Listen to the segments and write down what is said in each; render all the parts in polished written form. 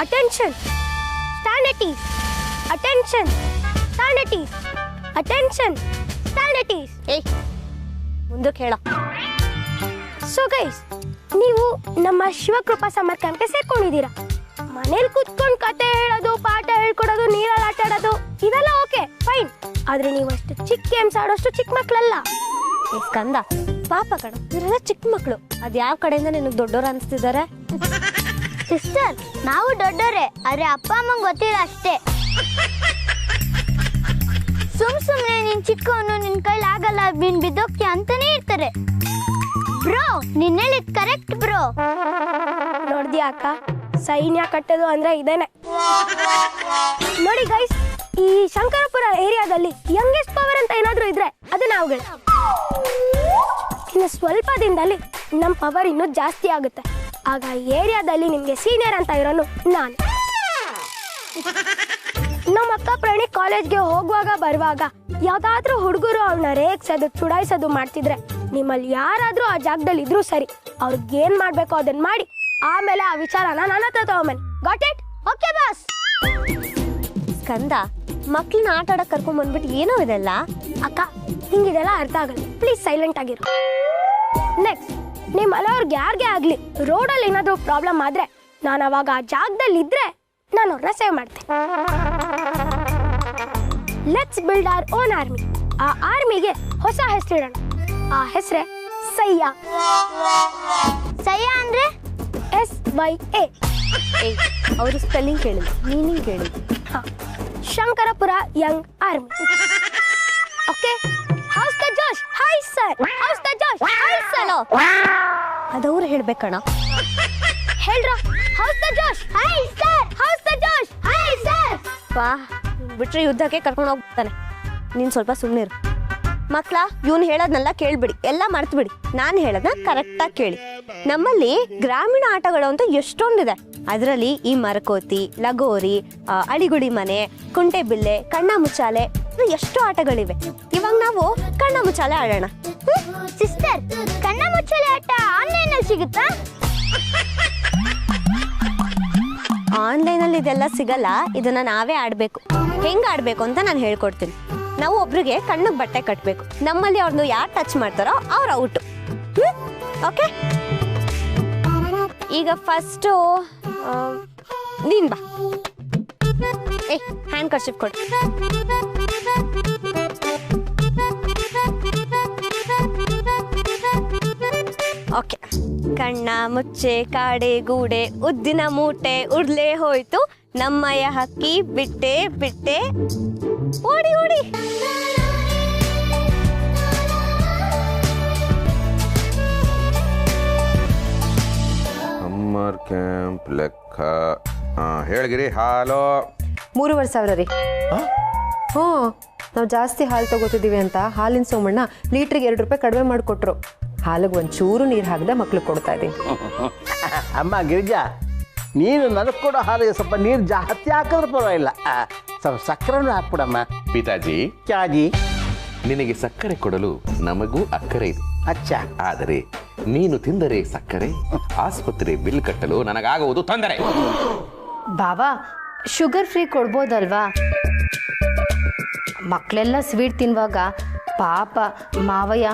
Attention. Stand at ease. Attention. Stand at ease. Attention. Stand at ease. ಏಯ್ ಮುಂದಕ್ಕೆ ಹೇಳ. So guys, ನೀವು ನಮ್ಮ ಶಿವಕೃಪಾ ಸಮರ್ ಕ್ಯಾಂಪ್ಗೆ ಸೇರ್ಕೊಂಡಿದ್ದೀರಾ. ಮನೇಲಿ ಕೂತ್ಕೊಂಡು ಕತೆ ಹೇಳೋದು, ಪಾಠ ಹೇಳ್ಕೊಡೋದು, ನೀರಲ್ಲಿ ಆಟ ಆಡೋದು ಇವೆಲ್ಲ ಓಕೆ ಫೈನ್. ಆದ್ರೆ ನೀವು ಅಷ್ಟು ಚಿಕ್ಕ ಗೇಮ್ಸ್ ಆಡೋಷ್ಟು ಚಿಕ್ಕ ಮಕ್ಕಳಲ್ಲ. ಸ್ಕಂದ ಪಾಪ ಕಣ, ಇವರೆಲ್ಲ ಚಿಕ್ಕ ಮಕ್ಕಳು. ಅದ್ ಯಾವ ಕಡೆಯಿಂದ ನಿನಗೆ ದೊಡ್ಡೋರು ಅನಿಸ್ತಿದ್ದಾರೆ? ಸಿಸ್ಟರ್, ನಾವು ದೊಡ್ಡೋರೆ, ಆದ್ರೆ ಅಪ್ಪ ಅಮ್ಮಂಗೆ ಗೊತ್ತಿಲ್ಲ ಅಷ್ಟೇ. ಸುಮ್ನೆ ನೀನ್ ಚಿಕ್ಕವನು, ನಿನ್ ಕೈಲಿ ಆಗಲ್ಲ, ನೀನ್ ಬಿದ್ದೋಗ್ತೀಯ ಅಂತಾನೆ ಇರ್ತಾರೆ. ಬ್ರೋ, ನೀನ್ ಹೇಳಿದ್ ಕರೆಕ್ಟ್ ಬ್ರೋ. ನೋಡ್ದ್ಯಾ ಅಕ್ಕ, ಸೈನ್ಯ ಕಟ್ಟೋದು ಅಂದ್ರೆ ಇದೇನೆ. ನೋಡಿ ಗೈಸ್, ಈ ಶಂಕರಪುರ ಏರಿಯಾದಲ್ಲಿ ಯಂಗೆಸ್ಟ್ ಪವರ್ ಅಂತ ಏನಾದ್ರೂ ಇದ್ರೆ ಅದು ನಾವುಗಳು. ಇನ್ನು ಸ್ವಲ್ಪ ದಿನದಲ್ಲಿ ನಮ್ಮ ಪವರ್ ಇನ್ನೂ ಜಾಸ್ತಿ ಆಗುತ್ತೆ. ಆಗ ಏರಿಯಾದಲ್ಲಿ ನಿಮ್ಗೆ ಸೀನಿಯರ್ ಅಂತ ಇರೋನು ನಾನು. ನಮ್ಮ ಅಕ್ಕ ಪ್ರಾಣಿ ಕಾಲೇಜ್ಗೆ ಹೋಗುವಾಗ ಬರುವಾಗ ಯಾವ್ದಾದ್ರೂ ಹುಡುಗರು ಅವಳನ್ನ ರೇಗ್ಸೋದು, ಚುಡಾಯಿಸೋದು ಮಾಡ್ತಿದ್ರೆ ನಿಮ್ಮಲ್ಲಿ ಯಾರಾದ್ರೂ ಆ ಜಾಗದಲ್ಲಿ ಇದ್ರೂ ಸರಿ, ಅವ್ರಿಗೆ ಏನ್ ಮಾಡ್ಬೇಕು ಅದನ್ನ ಮಾಡಿ ಆಮೇಲೆ ಆ ವಿಚಾರನ ನನ್ನ ಹತ್ರ ತಗೊಂಬನ್ನಿ. Got it? Okay boss. Skanda, ಮಕ್ಳನ್ನ ಆಟ ಆಡಕ್ ಕರ್ಕೊಂಡ್ ಬಂದ್ಬಿಟ್ಟು ಏನೋ ಇದೆಲ್ಲ. ಅಕ್ಕ, ಹಿಂಗಿದೆಲ್ಲ ಅರ್ಥ ಆಗಲ್ಲ, ಪ್ಲೀಸ್ ಸೈಲೆಂಟ್ ಆಗಿರು. ನೆಕ್ಸ್ಟ್, ನಿಮ್ಮ ಮನೆಯವ್ರಿಗೆ ಯಾರಿಗೆ ಆಗ್ಲಿ ರೋಡಲ್ಲಿ ಏನಾದ್ರೂ ಪ್ರಾಬ್ಲಮ್ ಆದ್ರೆ ನಾನು ಅವಾಗ ಆ ಜಾಗದಲ್ಲಿ ಇದ್ರೆ ನಾನು ಅವ್ರನ್ನ ಸೇವ್ ಮಾಡ್ತೇನೆ. Let's build our own army. ಆ ಆರ್ಮಿಗೆ ಹೊಸ ಹೆಸರಿಡೋಣ. ಆ ಹೆಸರೇ ಸಯ್ಯ. ಸಯ್ಯ ಅಂದ್ರೆ SYA. ಅವರು ಸ್ಪೆಲ್ಲಿಂಗ್ ಕೇಳಿದ್ರು, ಮೀನಿಂಗ್ ಕೇಳಿದ್ರು. Shankarapura young army. Okay, how's the josh? Hi sir. How's the josh? Hi sir. ಅದವ್ರು ಹೇಳ್ಬೇಕಣ. ಹೇಳ್ರ, how's the josh? Hi sir. How's the josh? Hi sir. ಬಾ, ಬಿಟ್ರೆ ಯುದ್ಧಕ್ಕೆ ಕರ್ಕೊಂಡು ಹೋಗ್ತಾನೆ. ನೀನ್ ಸ್ವಲ್ಪ ಸುಮ್ಮನಿರು. ಮಕ್ಳ, ಇವ್ನು ಹೇಳೋದ್ನೆಲ್ಲ ಕೇಳ್ಬಿಡಿ, ಎಲ್ಲ ಮರ್ತು ಬಿಡಿ. ನಾನು ಹೇಳೋದನ್ನ ಕರೆಕ್ಟಾಗಿ ಕೇಳಿ. ನಮ್ಮಲ್ಲಿ ಗ್ರಾಮೀಣ ಆಟಗಳು ಅಂತ ಎಷ್ಟೊಂದಿದೆ. ಅದರಲ್ಲಿ ಈ ಮರಕೋತಿ, ಲಗೋರಿ, ಅಳಿಗುಡಿ ಮನೆ, ಕುಂಟೆಬಿಲ್ಲೆ, ಕಣ್ಣ ಮುಚ್ಚಾಲೆ, ಎಷ್ಟೋ ಆಟಗಳಿವೆ. ಇವಾಗ ನಾವು ಕಣ್ಣ ಮುಚ್ಚಾಲೆ ಆಡೋಣ. ಸಿಸ್ಟರ್, ಕಣ್ಣ ಮುಚ್ಚಾಲೆ ಆಟ ಆನ್ಲೈನ್ ಅಲ್ಲಿ ಸಿಗುತ್ತಾ? ಆನ್ಲೈನ್ ಅಲ್ಲಿ ಇದೆಲ್ಲ ಸಿಗಲ್ಲ, ಇದನ್ನ ನಾವೇ ಆಡ್ಬೇಕು. ಹೆಂಗ್ ಆಡ್ಬೇಕು ಅಂತ ನಾನು ಹೇಳ್ಕೊಡ್ತೀನಿ. ನಾವು ಒಬ್ರಿಗೆ ಕಣ್ಣಿಗೆ ಬಟ್ಟೆ ಕಟ್ಟಬೇಕು. ನಮ್ಮಲ್ಲಿ ಅವ್ರನ್ನ ಯಾರು ಟಚ್ ಮಾಡ್ತಾರೋ ಅವ್ರು ಔಟು. ಓಕೆ, ಈಗ ಫಸ್ಟು ನೀನ್ ಬಾ. ಏಯ್, ಹ್ಯಾಂಡ್ ಕರ್ಚಿಪ್ ಕೊಡು. ಓಕೆ, ಕಣ್ಣ ಮುಚ್ಚೆ ಕಾಡೆ ಗೂಡೆ ಉದ್ದಿನ ಮೂಟೆ ಉರ್ಲೆ ಹೋಯ್ತು ನಮ್ಮಯ್ಯ ಹಕ್ಕಿ ಬಿಟ್ಟೆ ಬಿಟ್ಟೆ ಓಡಿ ಓಡಿ. ಸಮ್ಮರ್ ಕ್ಯಾಂಪ್ ಲೆಕ್ಕ ಹೇಳಿಗಿರಿ. ಹಾಲೋ 3,500 ರೀ. ಹ್ಞೂ, ನಾವು ಜಾಸ್ತಿ ಹಾಲು ತಗೋತಿದ್ದೀವಿ ಅಂತ ಹಾಲಿನ ಸೋಮಣ್ಣ ಲೀಟ್ರಿಗೆ 2 ರೂಪಾಯಿ ಕಡಿಮೆ ಮಾಡಿಕೊಟ್ರು. ಹಾಲಿಗೆ ಒಂಚೂರು ನೀರು ಹಾಕದೆ ಮಕ್ಳಿಗೆ ಕೊಡ್ತಾ ಇದ್ದೀನಿ. ಅಮ್ಮ ಗಿರಿಜಾ, ನೀನು ನನಗೆ ಕೊಡೋ ಹಾಲಿಗೆ ಸ್ವಲ್ಪ ನೀರು ಜಾಸ್ತಿ ಹಾಕಿದ್ರೆ ಪರವಾಗಿಲ್ಲ, ಸ್ವಲ್ಪ ಸಕ್ಕರೆನೂ ಹಾಕ್ಬಿಡಮ್ಮ. ಪಿತಾಜಿ, ಕ್ಯಾಜಿ, ನಿನಗೆ ಸಕ್ಕರೆ ಕೊಡಲು ನಮಗೂ ಅಕ್ಕರೆ ಇದೆ. ಅಚ್ಚ, ಆದರೆ ನೀನು ತಿಂದರೆ ಸಕ್ಕರೆ, ಆಸ್ಪತ್ರೆ ಬಿಲ್ ಕಟ್ಟಲು ನನಗಾಗುವುದು ತೊಂದರೆ. ಬಾಬಾ, ಶುಗರ್ ಫ್ರೀ ಕೊಡ್ಬೋದಲ್ವಾ? ಮಕ್ಕಳೆಲ್ಲ ಸ್ವೀಟ್ ತಿನ್ನುವಾಗ ಪಾಪ ಮಾವಯ್ಯ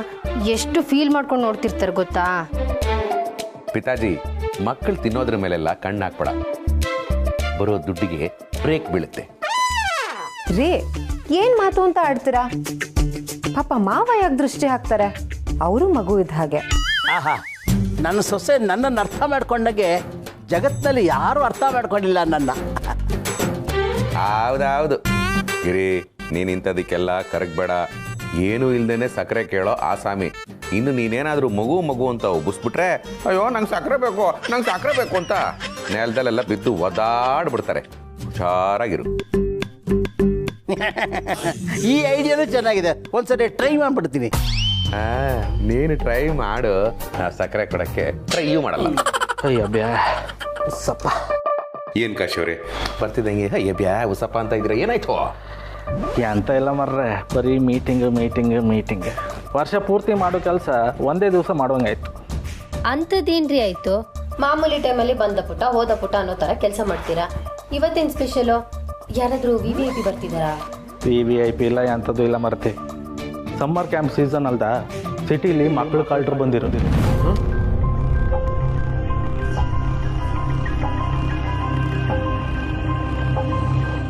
ಎಷ್ಟು ಫೀಲ್ ಮಾಡ್ಕೊಂಡು ನೋಡ್ತಿರ್ತಾರೆ ಗೊತ್ತಾ? ಪಿತಾಜಿ, ಮಕ್ಕಳು ತಿನ್ನೋದ್ರ ಮೇಲೆಲ್ಲ ಕಣ್ಣು ಹಾಕ್ಬೇಡ. ಬರೋ ದುಡ್ಡಿಗೆ ಬ್ರೇಕ್ ಬೀಳುತ್ತೆ. ರೇ, ಏನ್ ಮಾತು ಅಂತ ಆಡ್ತೀರಾ? ಪಾಪ ಮಾವ ಯಾಕೆ ದೃಷ್ಟಿ ಹಾಕ್ತಾರೆ? ಅವರು ಮಗು ಇದ್ದ ಹಾಗೆ. ಆಹಾ, ನನ್ನ ಸೊಸೆ ನನ್ನನ್ನು ಅರ್ಥ ಮಾಡ್ಕೊಂಡಾಗೆ ಜಗತ್ತಿನಲ್ಲಿ ಯಾರು ಅರ್ಥ ಮಾಡ್ಕೊಂಡಿಲ್ಲ ನನ್ನ. ಹೌದೌದು ಗಿರಿ, ನೀನು ಇಂಥದಕ್ಕೆಲ್ಲ ಕರಗಬೇಡ. ಏನೂ ಇಲ್ದೇನೆ ಸಕ್ಕರೆ ಕೇಳೋ ಆಸಾಮಿ. ಇನ್ನು ನೀನೇನಾದರೂ ಮಗು ಮಗು ಅಂತ ಉಬ್ಬಿಸ್ಬಿಟ್ರೆ, ಅಯ್ಯೋ ನಂಗೆ ಸಕ್ಕರೆ ಬೇಕು, ನಂಗೆ ಸಕ್ಕರೆ ಬೇಕು ಅಂತ ನೆಲದಲ್ಲೆಲ್ಲ ಬಿದ್ದು ಒದಾಡ್ಬಿಡ್ತಾರೆ. ಹುಷಾರಾಗಿರು. ಈ ಐಡಿಯಾನು ಚೆನ್ನಾಗಿದೆ, ಒಂದ್ಸರಿ ಟ್ರೈ ಮಾಡ್ಬಿಡ್ತೀನಿ. ನೀನು ಟ್ರೈ ಮಾಡು, ಸಕ್ಕರೆ ಕೊಡಕ್ಕೆ ಟ್ರೈಯೂ ಮಾಡಲ್ಲ. ಅಯ್ಯೋ ಬ್ಯಾ ಸಪ್ಪ. ಏನು ಕಾಶಿವ್ರೆ, ಬರ್ತಿದ್ದಂಗೆ ಅಯ್ಯ ಬ್ಯಾ ಉಸಪ್ಪ ಅಂತ ಇದ್ರೆ ಏನಾಯ್ತು? ಅಂತ ಇಲ್ಲ ಮರ್ರೆ, ಬರೀ ಮೀಟಿಂಗ್ ಮೀಟಿಂಗ್ ಮೀಟಿಂಗ್. ವರ್ಷ ಪೂರ್ತಿ ಮಾಡೋ ಕೆಲಸ ಒಂದೇ ದಿವಸ ಮಾಡೋಂಗಾಯ್ತು. ಅಂಥದ್ದೇನ್ರಿ ಆಯ್ತು? ಮಾಮೂಲಿ ಟೈಮಲ್ಲಿ ಬಂದ ಪುಟ ಹೋದ ಪುಟ ಅನ್ನೋ ಥರ ಕೆಲಸ ಮಾಡ್ತೀರಾ. ಇವತ್ತಿನ ಸ್ಪೆಷಲು ಯಾರಾದರೂ VIP ಬರ್ತಿದ್ದಾರಾ? VIP ಇಲ್ಲ ಅಂಥದ್ದು ಇಲ್ಲ ಮರ್ತಿ. ಸಮ್ಮರ್ ಕ್ಯಾಂಪ್ ಸೀಸನ್ ಅಲ್ದ, ಸಿಟಿಲಿ ಮಕ್ಕಳು ಕಳ್ರು ಬಂದಿರೋದು.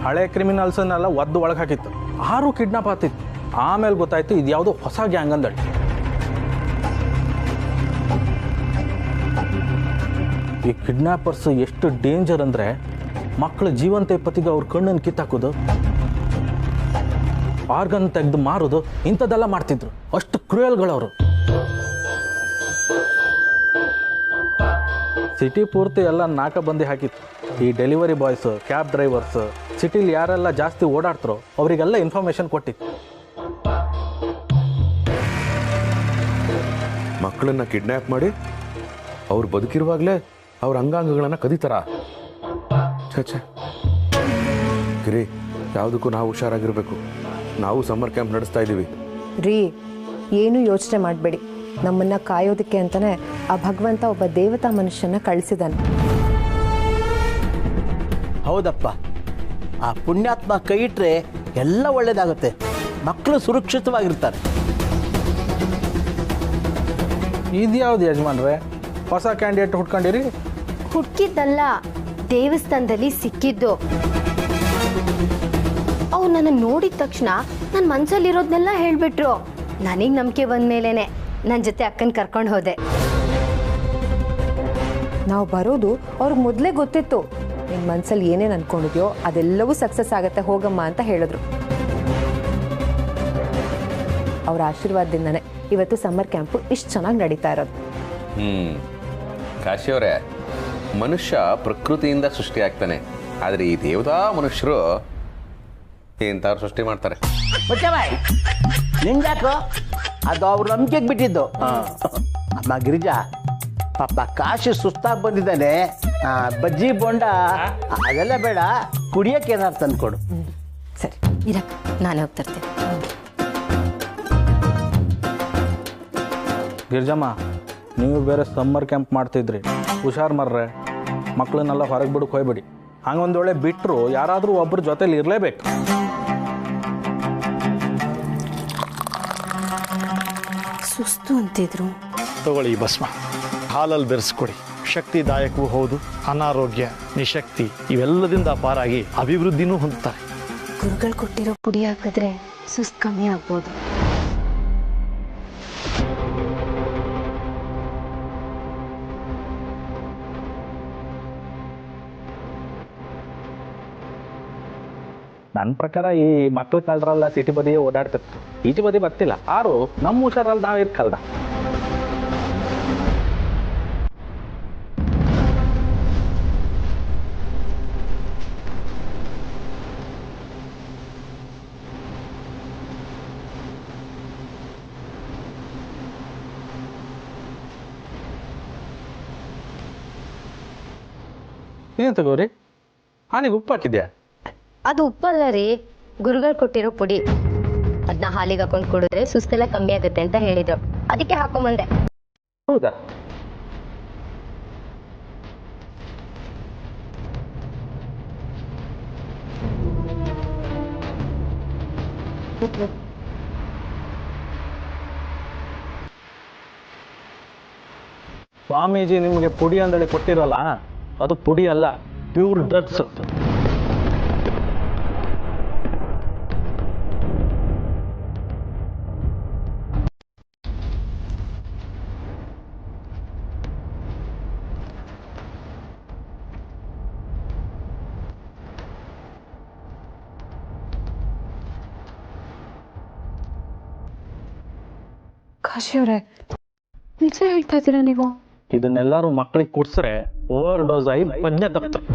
ಹಳೆ ಕ್ರಿಮಿನಲ್ಸನ್ನೆಲ್ಲ ಒದ್ದು ಒಳಗೆ ಹಾಕಿತ್ತು. 6 ಕಿಡ್ನಾಪ್ ಆಗ್ತಿತ್ತು. ಆಮೇಲೆ ಗೊತ್ತಾಯ್ತು ಇದು ಯಾವುದೋ ಹೊಸ ಗ್ಯಾಂಗ್ ಅಂದಳಿ. ಈ ಕಿಡ್ನಾಪರ್ಸ್ ಎಷ್ಟು ಡೇಂಜರ್ ಅಂದರೆ ಮಕ್ಕಳ ಜೀವಂತ ಪತಿಗೆ ಅವ್ರ ಕಣ್ಣನ್ನು ಕಿತ್ತಾಕೋದು, ಆರ್ಗನ್ ತೆಗೆದು ಮಾರೋದು, ಇಂಥದ್ದೆಲ್ಲ ಮಾಡ್ತಿದ್ರು. ಅಷ್ಟು ಕ್ರೂಯಲ್ಗಳವರು. ಸಿಟಿ ಪೂರ್ತಿ ಎಲ್ಲ ನಾಕಬಂದಿ ಹಾಕಿತ್ತು. ಈ ಡೆಲಿವರಿ ಬಾಯ್ಸು, ಕ್ಯಾಬ್ ಡ್ರೈವರ್ಸು, ಸಿಟಿಲಿ ಯಾರೆಲ್ಲ ಜಾಸ್ತಿ ಓಡಾಡ್ತಾರೋ ಅವರಿಗೆಲ್ಲ ಇನ್ಫಾರ್ಮೇಶನ್ ಕೊಟ್ಟಿತ್ತು. ಮಕ್ಕಳನ್ನ ಕಿಡ್ನ್ಯಾಪ್ ಮಾಡಿ ಅವ್ರು ಬದುಕಿರುವಾಗಲೇ ಅವ್ರ ಅಂಗಾಂಗಗಳನ್ನು ಕದೀತಾರ. ಛೇ ಗಿರಿ, ಯಾವುದಕ್ಕೂ ನಾವು ಹುಷಾರಾಗಿರ್ಬೇಕು. ನಾವು ಸಮ್ಮರ್ ಕ್ಯಾಂಪ್ ನಡೆಸ್ತಾ ಇದ್ದೀವಿ ರೀ. ಏನು ಯೋಚನೆ ಮಾಡಬೇಡಿ, ನಮ್ಮನ್ನ ಕಾಯೋದಕ್ಕೆ ಅಂತಾನೆ ಆ ಭಗವಂತ ಒಬ್ಬ ದೇವತಾ ಮನುಷ್ಯನ ಕಳಿಸಿದಾನೆ. ಹೌದಪ್ಪ, ಆ ಪುಣ್ಯಾತ್ಮ ಕೈ ಇಟ್ಟರೆ ಎಲ್ಲ ಒಳ್ಳೇದಾಗುತ್ತೆ. ಮಕ್ಕಳು ಸುರಕ್ಷಿತವಾಗಿರ್ತಾರೆ. ಇದ್ಯಾವ್ದು ಯಜಮಾನ್ರೆ, ಹೊಸ ಕ್ಯಾಂಡಿಡೇಟ್ ಹುಡ್ಕೊಂಡಿರಿ? ಹುಡುಕಿದ್ದಲ್ಲ, ದೇವಸ್ಥಾನದಲ್ಲಿ ಸಿಕ್ಕಿದ್ದು. ಅವ್ರು ನನ್ನ ನೋಡಿದ ತಕ್ಷಣ ನನ್ನ ಮನಸ್ಸಲ್ಲಿರೋದನ್ನೆಲ್ಲ ಹೇಳ್ಬಿಟ್ರು. ನನಗೆ ನಂಬಿಕೆ ಬಂದ ಮೇಲೇನೆ ನನ್ನ ಜೊತೆ ಅಕ್ಕನ ಕರ್ಕೊಂಡು ಹೋದೆ. ನಾವು ಬರೋದು ಅವ್ರಿಗೆ ಮೊದಲೇ ಗೊತ್ತಿತ್ತು. ನಿನ್ನ ಮನಸ್ಸಲ್ಲಿ ಏನೇನು ಅನ್ಕೊಂಡಿದ್ಯೋ ಅದೆಲ್ಲವೂ ಸಕ್ಸಸ್ ಆಗತ್ತೆ, ಹೋಗಮ್ಮ ಅಂತ ಹೇಳಿದ್ರು. ಅವ್ರ ಆಶೀರ್ವಾದದಿಂದನೇ ಇವತ್ತು ಸಮ್ಮರ್ ಕ್ಯಾಂಪು ಇಷ್ಟು ಚೆನ್ನಾಗಿ ನಡೀತಾ ಇರೋದು. ಕಾಶಿಯವರೇ, ಮನುಷ್ಯ ಪ್ರಕೃತಿಯಿಂದ ಸೃಷ್ಟಿ ಆಗ್ತಾನೆ, ಆದರೆ ಈ ದೇವತಾ ಮನುಷ್ಯರು ಇಂಥವ್ರು ಸೃಷ್ಟಿ ಮಾಡ್ತಾರೆ. ನಿಂಗ್ಯಾಕೋ ಅದು ಅವ್ರ ನಂಬಿಕೆಗೆ ಬಿಟ್ಟಿದ್ದು. ಅಮ್ಮ ಗಿರಿಜಾ, ಪಾಪ ಕಾಶಿ ಸುಸ್ತಾಗಿ ಬಂದಿದ್ದಾನೆ. ಬಜ್ಜಿ ಬೋಂಡ ಅದೆಲ್ಲ ಬೇಡ, ಕುಡಿಯಕ್ಕೆ ಏನಾರು ತಂದ್ಕೊಡು. ಸರಿ ಇರಕ್ಕ, ನಾನೇ ಹೋಗ್ತಿರ್ತೇನೆ. ಗಿರ್ಜಮ್ಮ, ನೀವು ಬೇರೆ ಸಮ್ಮರ್ ಕ್ಯಾಂಪ್ ಮಾಡ್ತಿದ್ರಿ, ಹುಷಾರು ಮರ್ರೆ. ಮಕ್ಕಳನ್ನೆಲ್ಲ ಹೊರಗೆ ಬಿಡಕ್ಕೆ ಹೋಗ್ಬೇಡಿ. ಹಂಗೊಂದು ವೇಳೆ ಬಿಟ್ಟರು ಯಾರಾದರೂ ಒಬ್ಬರ ಜೊತೆಲಿ ಇರಲೇಬೇಕು. ಸುಸ್ತು ಅಂತಿದ್ರು. ತಗೊಳ್ಳಿ ಈ ಭಸ್ಮ, ಹಾಲಲ್ಲಿ ಬೆರೆಸ್ಕೊಡಿ. ಶಕ್ತಿದಾಯಕವೂ ಹೌದು, ಅನಾರೋಗ್ಯ, ನಿಶಕ್ತಿ ಇವೆಲ್ಲದಿಂದ ಪಾರಾಗಿ ಅಭಿವೃದ್ಧಿನೂ ಹೊಂದುತ್ತಾರೆ. ಗುರುಗಳು ಕೊಟ್ಟಿರೋ ಪುಡಿ ಹಾಕಿದ್ರೆ ಸುಸ್ತು ಕಮ್ಮಿ ಆಗ್ಬೋದು. ನನ್ನ ಪ್ರಕಾರ ಈ ಮಕ್ಕಳ ಕಳ್ರಲ್ಲ ಸಿಟಿ ಬದಿ ಓಡಾಡ್ತಿತ್ತು, ಈಚೆ ಬದಿ ಬರ್ತಿಲ್ಲ. ಆರು ನಮ್ಮ ಹುಷಾರಲ್ಲಿ ನಾವು ಇರ್ಕಲ್ದ. ಏನು ತಗೋರಿ, ಹಾನಿಗೆ ಉಪ್ಪು ಹಾಕಿದ್ಯಾ? ಅದು ಉಪ್ಪಲ್ಲ ರೀ, ಗುರುಗಳು ಕೊಟ್ಟಿರೋ ಪುಡಿ. ಅದನ್ನ ಹಾಲಿಗೆ ಹಾಕೊಂಡು ಕುಡಿದ್ರೆ ಸುಸ್ತೆಲ್ಲ ಕಮ್ಮಿ ಆಗುತ್ತೆ ಅಂತ ಹೇಳಿದ್ರು, ಅದಕ್ಕೆ ಹಾಕೊಂಬಂದೆ. ಹೌದಾ? ಸ್ವಾಮೀಜಿ ನಿಮಗೆ ಪುಡಿ ಅಂದೇಳಿ ಕೊಟ್ಟಿರಲ್ಲ, ಅದು ಪುಡಿ ಅಲ್ಲ, ಪ್ಯೂರ್ ಡ್ರಗ್ಸ್. ಕಾಶಿಯವರೇ, ನಿಜ ಹೇಳ್ತಾ ಇದ್ದೀರಾ ನೀವು? ಇದನ್ನೆಲ್ಲರೂ ಮಕ್ಕಳಿಗೆ ಕೊಡ್ಸ್ರೆ ಓವರ್ ಡೋಸ್ ಆಗಿ ಪಂಜ ತಪ್ತಾರೆ.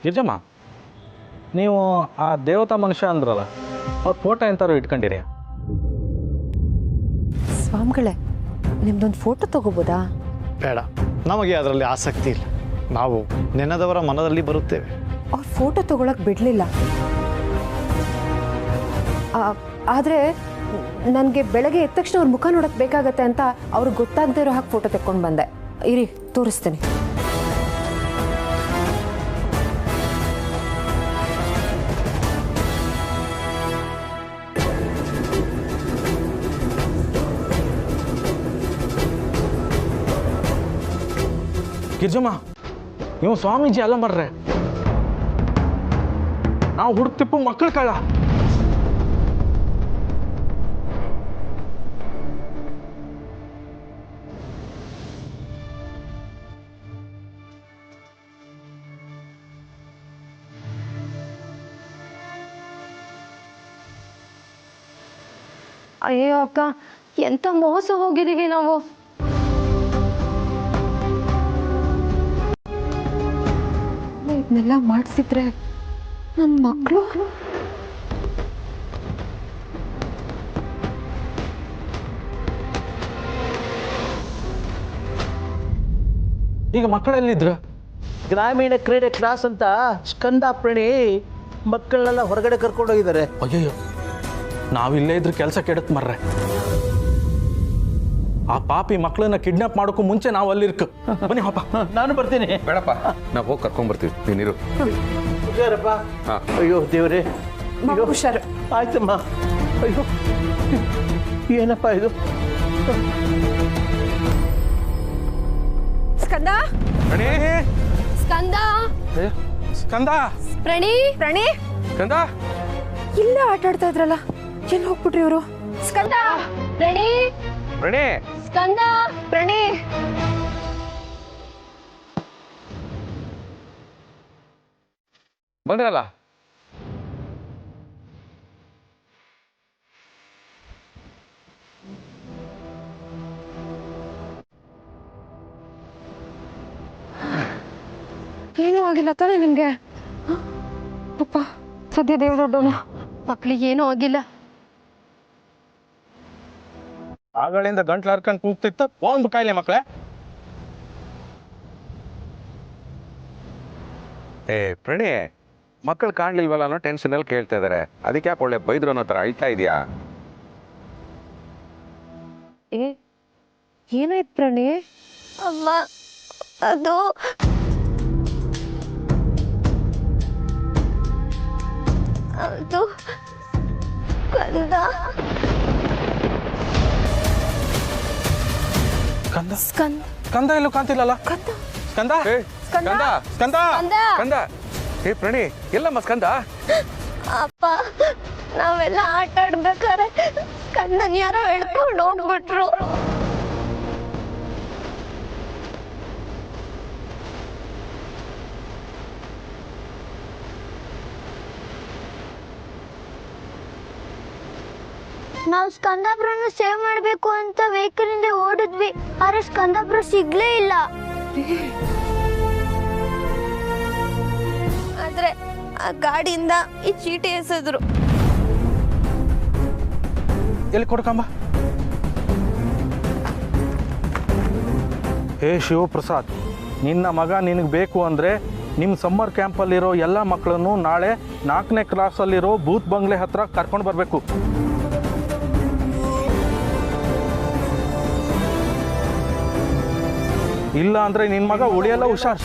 ಗಿರ್ಜಮ್ಮ, ನೀವು ಆ ದೇವತಾ ಮನುಷ್ಯ ಅಂದ್ರಲ್ಲ, ಅವ್ರ ಫೋಟೋ ಎಂತಾರು ಇಟ್ಕೊಂಡಿರಿ? ಸ್ವಾಮಿಗಳೇ, ನಿಮ್ದೊಂದು ಫೋಟೋ ತಗೋಬೋದಾ? ಬೇಡ, ನಮಗೆ ಅದರಲ್ಲಿ ಆಸಕ್ತಿ ಇಲ್ಲ. ನಾವು ನೆನೆದವರ ಮನದಲ್ಲಿ ಬರುತ್ತೇವೆ. ಅವ್ರ ಫೋಟೋ ತಗೊಳಕ್ ಬಿಡ್ಲಿಲ್ಲ. ಆದರೆ ನನಗೆ ಬೆಳಗ್ಗೆ ಎದ್ದ ತಕ್ಷಣ ಅವ್ರ ಮುಖ ನೋಡೋಕ್ಕೆ ಬೇಕಾಗತ್ತೆ ಅಂತ ಅವ್ರಿಗೆ ಗೊತ್ತಾಗದೇ ಇರೋ ಹಾಗೆ ಫೋಟೋ ತೆಕ್ಕೊಂಡು ಬಂದೆ. ಇರಿ ತೋರಿಸ್ತೀನಿ. ಗಿರ್ಜಮ್ಮ, ನೀವು ಸ್ವಾಮೀಜಿ ಅಲ್ಲ ಮರ್ರೆ, ನಾವು ಹುಡುಕ್ತಿಪ್ಪು ಮಕ್ಕಳ ಕಳ್ಳ. ಅಯ್ಯೋ ಅಕ್ಕ, ಎಂತ ಮೋಸ ಹೋಗಿದೀವಿ ನಾವು. ಇದನ್ನೆಲ್ಲ ಮಾಡಿಸಿದ್ರೆ ನನ್ನ ಮಕ್ಕಳು ಈಗ ಮಕ್ಕಳೆಲ್ಲಿದ್ರು? ಗ್ರಾಮೀಣ ಕ್ರೀಡೆ ಕ್ಲಾಸ್ ಅಂತ ಸ್ಕಂದಾಪ್ರಣಿ ಮಕ್ಕಳನ್ನೆಲ್ಲ ಹೊರಗಡೆ ಕರ್ಕೊಂಡೋಗಿದ್ದಾರೆ. ಅಯ್ಯಯ್ಯೋ, ನಾವಿಲ್ಲೇ ಇದ್ರೆ ಕೆಲಸ ಕೆಡತ್ ಮರ್ರೆ. ಆ ಪಾಪಿ ಮಕ್ಕಳನ್ನ ಕಿಡ್ನಾಪ್ ಮಾಡೋಕ್ಕೂ ಮುಂಚೆ ನಾವು ಅಲ್ಲಿರ್ಕ. ಬನ್ನಿ ಪಾಪ. ನಾನು ಬರ್ತೀನಿ. ಬೇಡಪ್ಪ, ನಾವು ಹೋಗಿ ಕರ್ಕೊಂಡ್ಬರ್ತೀವಿ, ನೀನಿರು. ಹುಷಾರಪ್ಪ. ಹಾ. ಅಯ್ಯೋ ದೇವ್ರೆ, ಹುಷಾರು. ಆಯ್ತಮ್ಮ. ಅಯ್ಯೋ ಏನಪ್ಪ ಇದು? ಸ್ಕಂದ, ಸ್ಕಂದ, ಸ್ಕಂದ, ಪ್ರಣಿ, ಸ್ಕಂದ, ಇಲ್ಲೇ ಆಟ ಆಡ್ತಾ ಇದ್ರಲ್ಲ, ಎಲ್ಲಿ ಹೋಗ್ಬಿಟ್ರಿ ಇವರು? ಸ್ಕಂದ, ಪ್ರಣಿ, ಪ್ರಣೇ, ಸ್ಕಂದ, ಪ್ರಣಿ. ಬಂದ್ರಲ್ಲ. ಏನೂ ಆಗಿಲ್ಲ ತಾನೇ ನಿಮ್ಗೆ? ಅಪ್ಪ, ಸದ್ಯ ದೇವ್ರ ದೊಡ್ಡವನು. ಮಕ್ಳಿಗೆ ಏನೂ ಆಗಿಲ್ಲ. ಆಗಳಿಂದ ಗಂಟ್ಲು ಹರ್ಕೊಂಡು ಕೂಗ್ತಿತ್ತ ಒಂದು ಕಾಯಿಲೆ ಮಕ್ಕಳೇ. ಪ್ರಣೇ, ಮಕ್ಕಳು ಕಾಣ್ಲಿಲ್ವಲ್ಲ ಅನ್ನೋ ಟೆನ್ಷನಲ್ಲಿ ಕೇಳ್ತಾ ಇದಾರೆ. ಅದಕ್ಕೆ ಯಾಕೆ ಒಳ್ಳೆ ಬೈದ್ರು ಅನ್ನೋ ಥರ ಅಳ್ತಾ ಇದೆಯಾ? ಏನಾಯ್ತು ಪ್ರಣಿ? ಅಮ್ಮ, ಅದು ಕಂದ. ಕಂದ, ಕಂದ ಎಲ್ಲೂ ಕಾಣ್ತಿಲ್ಲಲ್ಲ? ಕಂದ, ಸ್ಕಂದ, ಸ್ಕಂದ, ಕಂದ. ಪ್ರಣಿ, ಎಲ್ಲಮ್ಮ ಸ್ಕಂದ? ಅಪ್ಪ, ನಾವೆಲ್ಲ ಆಟ ಆಡ್ಬೇಕಾರೆ ಕಂದನ್ ಯಾರೋ ಹೇಳ್ಕೊಂಡು ಹೋಗ್ಬಿಟ್ರು. ನಾವು ಸ್ಕಂದಾಪುರನ ಸೇವ್ ಮಾಡ್ಬೇಕು ಅಂತ ವೆಹಿಕಲ್ ಇಂದ ಓಡಿದ್ವಿ, ಆದ್ರೆ ಸ್ಕಂದಾಪುರ ಸಿಗ್ಲೇ ಇಲ್ಲ. ಆದ್ರೆ ಆ ಗಾಡಿಯಿಂದ ಈ ಚೀಟಿ ಎಸೆದ್ರು. ಎಲ್ಲಿ ಕೊಡ್ಕಂಬ? ಹೇ ಶಿವಪ್ರಸಾದ್, ನಿನ್ನ ಮಗ ನಿನಗೆ ಬೇಕು ಅಂದರೆ ನಿಮ್ಮ ಸಮ್ಮರ್ ಕ್ಯಾಂಪಲ್ಲಿರೋ ಎಲ್ಲ ಮಕ್ಕಳನ್ನು ನಾಳೆ 4ನೇ ಕ್ಲಾಸಲ್ಲಿರೋ ಬೂತ್ ಬಂಗ್ಲೆ ಹತ್ರ ಕರ್ಕೊಂಡು ಬರಬೇಕು. ಇಲ್ಲ ಅಂದರೆ ನಿನ್ನ ಮಗ ಉಳಿಯಲ್ಲ, ಹುಷಾರ್.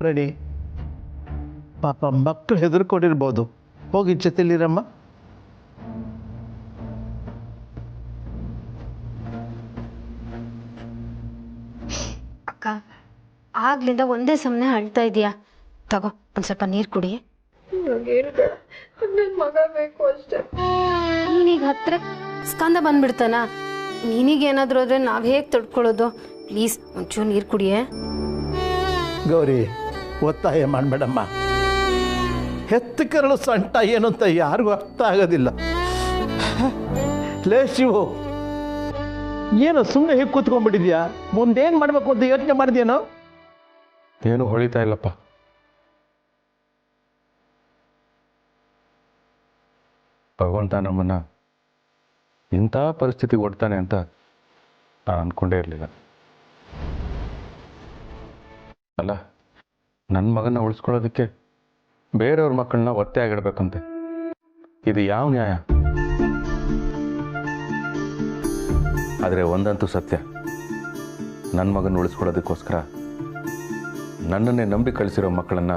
ರೆಡಿ. ಪಾಪ ಮಕ್ಕಳು ಹೆದರ್ಕೊಂಡಿರ್ಬೋದು. ಹೋಗಿ ಜೊತೆಲಿರಮ್ಮ. ಅಕ್ಕ, ಆಗ್ಲಿಂದ ಒಂದೇ ಸಮನೆ ಅಳ್ತಾ ಇದೀಯಾ. ತಗೋ, ಒಂದ್ ಸ್ವಲ್ಪ ನೀರು ಕುಡಿ. ನೀನೀಗ ಹತ್ರ ಸ್ಕಂದ ಬಂದ್ಬಿಡ್ತಾನ. ನೀನೀಗೇನಾದ್ರೂ ಆದ್ರೆ ನಾವ್ ಹೇಗ್ ತಡ್ಕೊಳ್ಳೋದು? ಪ್ಲೀಸ್ ಒಂಚೂರು ನೀರು ಕುಡಿಯೇ. ಗೌರಿ, ಒತ್ತಾಯ ಮಾಡಬೇಡಮ್ಮ. ಹೆತ್ತ ಕರಳು ಸಂಟ ಏನು ಅಂತ ಯಾರಿಗೂ ಅರ್ಥ ಆಗೋದಿಲ್ಲ. ಲೇ ಶಿವು, ಏನು ಸುಮ್ಮನೆ ಹೇಗೆ ಕೂತ್ಕೊಂಡ್ಬಿಟ್ಟಿದ್ಯಾ? ಮುಂದೇನು ಮಾಡಬೇಕು ಅಂತ ಯೋಚನೆ ಮಾಡಿದ್ಯೇನೋ? ಏನು ಹೊಳಿತಾ ಇಲ್ಲಪ್ಪ. ಭಗವಂತ ನಮ್ಮನ್ನ ಇಂಥ ಪರಿಸ್ಥಿತಿಗೆ ಒಡ್ತಾನೆ ಅಂತ ನಾನು ಅಂದ್ಕೊಂಡೇ ಇರಲಿಲ್ಲ. ಅಲ್ಲ, ನನ್ನ ಮಗನ ಉಳಿಸ್ಕೊಳ್ಳೋದಕ್ಕೆ ಬೇರೆಯವ್ರ ಮಕ್ಕಳನ್ನ ಒತ್ತೆ ಆಗಿಡ್ಬೇಕಂತೆ. ಇದು ಯಾವ ನ್ಯಾಯ? ಆದರೆ ಒಂದಂತೂ ಸತ್ಯ, ನನ್ನ ಮಗನ ಉಳಿಸ್ಕೊಳ್ಳೋದಕ್ಕೋಸ್ಕರ ನನ್ನನ್ನೇ ನಂಬಿ ಕಳಿಸಿರೋ ಮಕ್ಕಳನ್ನ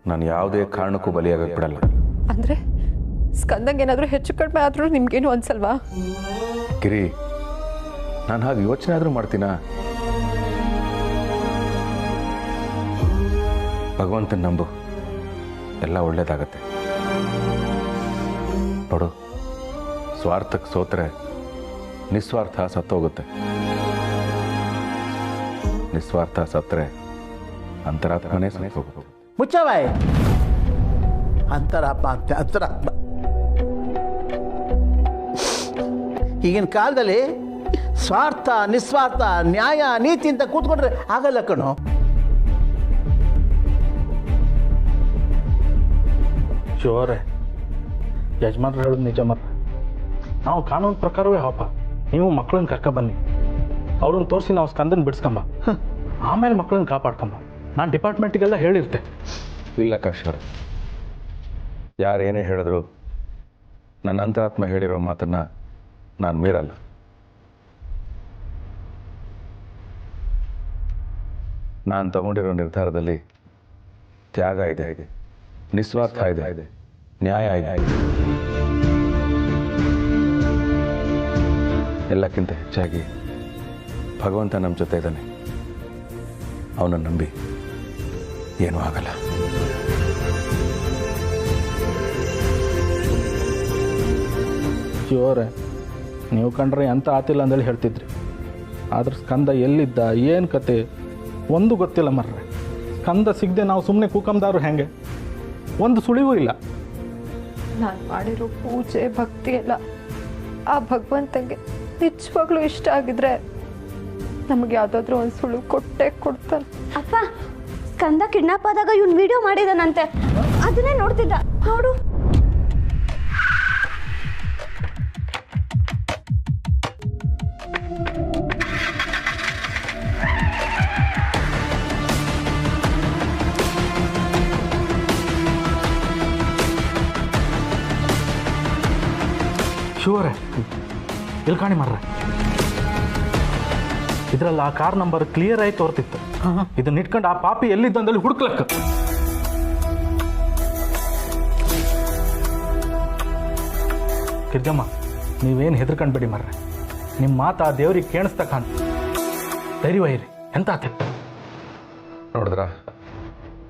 ನಾನು ಯಾವುದೇ ಕಾರಣಕ್ಕೂ ಬಲಿಯಾಗಕ್ಕೆ ಬಿಡಲ್ಲ. ಅಂದ್ರೆ ಸ್ಕಂದಂಗೆ ಏನಾದರೂ ಹೆಚ್ಚು ಕಡಿಮೆ ಆದರೂ ನಿಮ್ಗೇನು ಅನ್ಸಲ್ವಾ? ಗಿರಿ, ನಾನು ಹಾಗೆ ಯೋಚನೆ ಆದರೂ ಮಾಡ್ತೀನಾ? ಭಗವಂತನ ನಂಬು, ಎಲ್ಲ ಒಳ್ಳೇದಾಗತ್ತೆ. ನೋಡು, ಸ್ವಾರ್ಥಕ್ಕೆ ಸೋತ್ರೆ ನಿಸ್ವಾರ್ಥ ಸತ್ತೋಗುತ್ತೆ, ನಿಸ್ವಾರ್ಥ ಸತ್ತರೆ ಅಂತರಾತ್ಮನೇ ಸತ್ತೋಗುತ್ತೆ. ಮುಚ್ಚವಾಯ್, ಅಂತರಾತ್ಮ ಅಂತೆ, ಅಂತರಾತ್ಮ. ಈಗಿನ ಕಾಲದಲ್ಲಿ ಸ್ವಾರ್ಥ, ನಿಸ್ವಾರ್ಥ, ನ್ಯಾಯ, ನೀತಿ ಅಂತ ಕೂತ್ಕೊಂಡ್ರೆ ಆಗಲ್ಲ ಕಣೋ. ಶಿವರೇ, ಯಜಮಾನ್ರು ಹೇಳೋದು ನಿಜ. ಮಾತ್ರ ನಾವು ಕಾನೂನು ಪ್ರಕಾರವೇ ಹಾಪ. ನೀವು ಮಕ್ಕಳನ್ನ ಕರ್ಕ ಬನ್ನಿ, ಅವ್ರನ್ನ ತೋರಿಸಿ ನಾವು ಸ್ಕಂದನ್ ಬಿಡಿಸ್ಕೊಂಬ, ಆಮೇಲೆ ಮಕ್ಕಳನ್ನ ಕಾಪಾಡ್ಕೊಂಬ. ನಾನು ಡಿಪಾರ್ಟ್ಮೆಂಟಿಗೆಲ್ಲ ಹೇಳಿರ್ತೆ. ಇಲ್ಲ ಕಾಶ್ವರ, ಯಾರೇನೇ ಹೇಳಿದ್ರು ನನ್ನ ಅಂತರಾತ್ಮ ಹೇಳಿರೋ ಮಾತನ್ನ ನಾನು ಮೀರಲ್ಲ. ನಾನು ತಗೊಂಡಿರೋ ನಿರ್ಧಾರದಲ್ಲಿ ತ್ಯಾಗ ಇದೆ, ನಿಸ್ವಾರ್ಥ ಇದೆ, ನ್ಯಾಯ ಇದೆ. ಎಲ್ಲಕ್ಕಿಂತ ಹೆಚ್ಚಾಗಿ ಭಗವಂತ ನಮ್ಮ ಜೊತೆ ಇದ್ದಾನೆ. ಅವನನ್ನು ನಂಬಿ ಏನೂ ಆಗಲ್ಲ. ಶಿವರೇ, ನೀವು ಕಂಡ್ರೆ ಎಂತ ಆತಿಲ್ಲ ಅಂದೇಳಿ ಹೇಳ್ತಿದ್ರಿ. ಆದ್ರೆ ಸ್ಕಂದ ಎಲ್ಲಿದ್ದ, ಏನು ಕತೆ ಒಂದು ಗೊತ್ತಿಲ್ಲ ಮರ್ರೆ. ಸ್ಕಂದ ಸಿಗದೆ ನಾವು ಸುಮ್ಮನೆ ಕೂಕಂದಾರು ಹೆಂಗೆ? ಒಂದು ಸುಳಿವೂ ಇಲ್ಲ. ನಾನು ಮಾಡಿರೋ ಪೂಜೆ ಭಕ್ತಿ ಎಲ್ಲ ಆ ಭಗವಂತಂಗೆ ನಿಜವಾಗ್ಲೂ ಇಷ್ಟ ಆಗಿದ್ರೆ ನಮಗೆ ಯಾವುದಾದ್ರೂ ಒಂದು ಸುಳಿವು ಕೊಟ್ಟೆ ಕೊಡ್ತಾನೆ. ಅಪ್ಪ, ಸ್ಕಂದ ಕಿಡ್ನಾಪ್ ಆದಾಗ ಇವ್ನು ವಿಡಿಯೋ ಮಾಡಿದಾನಂತೆ, ಅದನ್ನೇ ನೋಡ್ತಿದ್ದ. ನೋಡು. ಶಿವರೇ, ಇಲ್ಲಿ ಕಾಣಿ ಮರ್ರೆ, ಇದ್ರಲ್ಲಿ ಆ ಕಾರ್ ನಂಬರ್ ಕ್ಲಿಯರ್ ಆಗಿ ತೋರ್ತಿತ್ತು. ಇದನ್ನ ಇಟ್ಕೊಂಡು ಆ ಪಾಪಿ ಎಲ್ಲಿದ್ದಂದಲ್ಲಿ ಹುಡುಕ್ಲಕ್ಕ. ಕಿರ್ಜಮ್ಮ, ನೀವೇನು ಹೆದರ್ಕೊಂಡ್ಬೇಡಿ ಮರ್ರೆ. ನಿಮ್ಮ ಮಾತು ಆ ದೇವ್ರಿಗೆ ಕೇಳಿಸ್ತಾ ಕಾಣ್. ಧೈರ್ಯವೈರಿ, ಎಂತ ಆತ ನೋಡಿದ್ರ?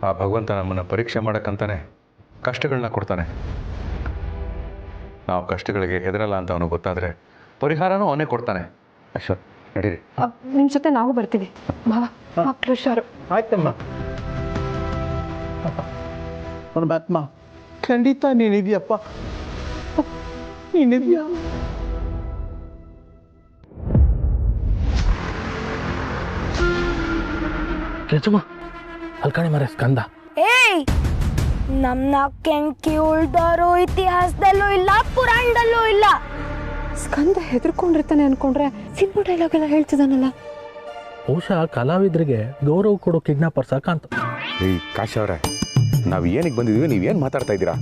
ಆ ಭಗವಂತ ನಮ್ಮನ್ನು ಪರೀಕ್ಷೆ ಮಾಡಕ್ಕಂತಾನೆ ಕಷ್ಟಗಳನ್ನ ಕೊಡ್ತಾನೆ. ನಾವು ಕಷ್ಟಗಳಿಗೆ ಹೆದರಲ್ಲ ಅಂತ ಅವನು ಗೊತ್ತಾದರೆ ಪರಿಹಾರನೂ ಅವನೇ ಕೊಡ್ತಾನೆ. ಅಶ್ವಥ್, ನಡೀರಿ. ನಿಮ್ಮ ಜೊತೆ ನಾವು ಬರ್ತೀವಿ. ಮಕ್ಕಳು ಹುಷಾರು. ಆಯ್ತಮ್ಮ. ಪರಮಾತ್ಮ, ಖಂಡಿತ ನೀನಿದೆಯಪ್ಪ, ನೀನಿದೆಯಾ? ಕೆಂಚಮ್ಮ, ಅಲ್ಲಿ ಕಾಣಿ ಮರೆ ಸ್ಕಂದ. ಏಯ್, ನಮ್ನ ಕೆಂಕಿ ಉಳ್ದೋರು ಇತಿಹಾಸದಲ್ಲೂ ಇಲ್ಲ, ಪುರಾಣದಲ್ಲೂ ಇಲ್ಲ. ಸ್ಕಂದ ಹೆದರ್ಕೊಂಡಿರ್ತಾನೆ ಅನ್ಕೊಂಡ್ರೆ ಸಿನಿಮಾ ಡೈಲಾಗ್ ಎಲ್ಲ ಹೇಳ್ತಿದ್ದಾನಲ್ಲ. ಬಹುಶಃ ಕಲಾವಿದರಿಗೆ ಗೌರವ ಕೊಡೋ ಕಿಡ್ನಾಪರ್ಸ್ ಕಾಂತ. ಈ ಕಾಶ್ ಅವರೇ, ನಾವು ಏನಕ್ಕೆ ಬಂದಿದ್ದೀವಿ, ನೀವೇನು ಮಾತಾಡ್ತಾ ಇದ್ದೀರಾ?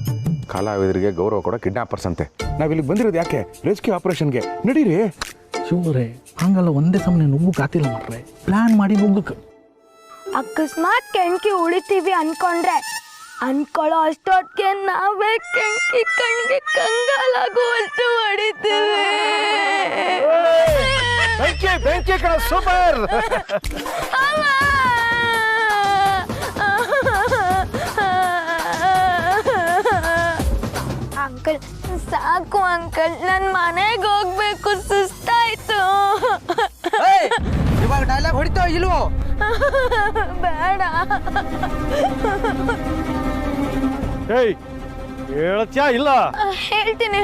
ಕಲಾವಿದರಿಗೆ ಗೌರವ ಕೊಡೋ ಕಿಡ್ನಾಪರ್ಸ್ ಅಂತೆ. ನಾವು ಇಲ್ಲಿಗೆ ಬಂದಿರೋದು ಯಾಕೆ? ರೆಸ್ಕ್ಯೂ ಆಪರೇಷನ್ಗೆ. ನಡೀರಿ. ಶಿವರೇ, ಹಂಗಲ್ಲ ಒಂದೇ ಸಮನೆ ನುಗ್ಗಕ್ಕೆ ಆತಿಲ್ಲ ಮರ್ರೆ. ಪ್ಲಾನ್ ಮಾಡಿ ನುಗ್ಗಕ್ಕೆ. ಅಕಸ್ಮಾತ್ ಕೆಂಕಿ ಉಳಿತೀವಿ ಅನ್ಕೊಂಡ್ರೆ ಅನ್ಕೊಳ್ಳೋ ಅಷ್ಟೊತ್ತಿಗೆ ನಾವೇ ಕೆಂಕಿ ಕಣ್ಗೆ ಕಂಗಾಲಾಗೋ ಅಷ್ಟು ಹೊಡಿತೀವಿ. ಬೆಂಕಿ ಕಣ, ಸೂಪರ್. ಅಂಕಲ್, ಸಾಕು ಅಂಕಲ್, ನನ್ ಮನೆಗೆ ಹೋಗ್ಬೇಕು, ಸುಸ್ತಾಯ್ತು. ಇವಾಗ ಡೈಲಾಗ್ ಹೊಡಿತೋ ಇಲ್ವೋ? ಬೇಡ. ಏಯ್, ಹೇಳ್ತ್ಯಾ ಇಲ್ಲ? ಹೇಳ್ತೀನಿ.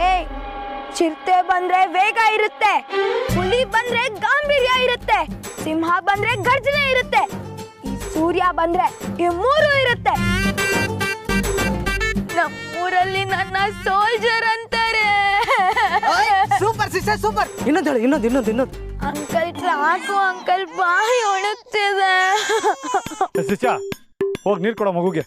ಏಯ್, ಚಿರತೆ ಬಂದ್ರೆ ವೇಗ ಇರುತ್ತೆ, ಹುಲಿ ಬಂದ್ರೆ ಗಾಂಭೀರ್ಯ ಇರುತ್ತೆ, ಸಿಂಹ ಬಂದ್ರೆ ಗರ್ಜನೆ ಇರುತ್ತೆ, ಈ ಸೂರ್ಯ ಬಂದ್ರೆ ಈ ಮೂರು ಇರುತ್ತೆ. ನಮ್ಮೂರಲ್ಲಿ ನನ್ನ ಸೋಲ್ಜರ್ ಅಂತಾರೆ. Super sister super. ಇನ್ನೊಂದು ಅಂಕಲ್ ಸಾಕು ಅಂಕಲ್, ಬಾಯಿ ಒಣಗ್ತಿದೆ. ಶಿಷ್ಯ ಹೋಗಿ ನೀರು ಕೊಡೋ ಮಗುಗೆ.